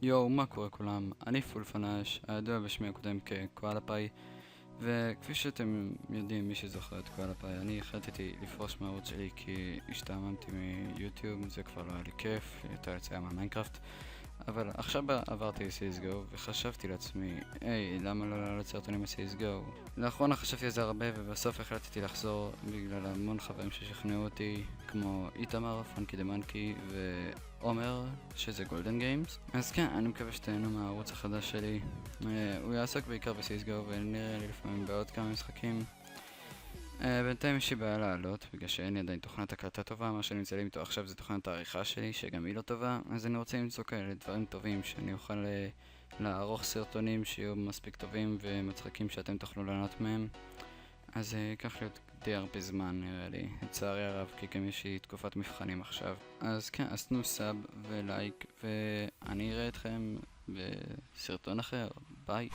יואו, מה קורה כולם? אני פול פנאש, הידוע בשמי הקודם כקואלאפיי, וכפי שאתם יודעים, מי שזוכר את קואלאפיי, אני החלטתי לפרוש מהערוץ שלי כי השתעממתי מיוטיוב, זה כבר לא היה לי כיף, יותר יציאה מהמיינקראפט, אבל עכשיו עברתי ל-CSGO וחשבתי לעצמי, היי, למה לא לעלות סרטונים ל-CSGO? לאחרונה חשבתי על זה הרבה ובסוף החלטתי לחזור בגלל המון חברים ששכנעו אותי, כמו איתמר, פאנקי דה מנקי ועומר, שזה גולדן גיימס. אז כן, אני מקווה שתהנו מהערוץ החדש שלי. הוא יעסוק בעיקר ב-CSGO ונראה לי לפעמים בעוד כמה משחקים. בינתיים יש לי בעיה לעלות, בגלל שאין לי עדיין תוכנת הקלטה טובה, מה שאני מצלם איתו עכשיו זה תוכנת העריכה שלי, שגם היא לא טובה, אז אני רוצה למצוא כאלה דברים טובים, שאני אוכל לערוך סרטונים שיהיו מספיק טובים ומצחיקים שאתם תוכלו לענות מהם. אז ייקח לי עוד די הרבה זמן נראה לי, לצערי הרב, כי גם יש לי תקופת מבחנים עכשיו. אז כן, אז תנו סאב ולייק, ואני אראה אתכם בסרטון אחר, ביי.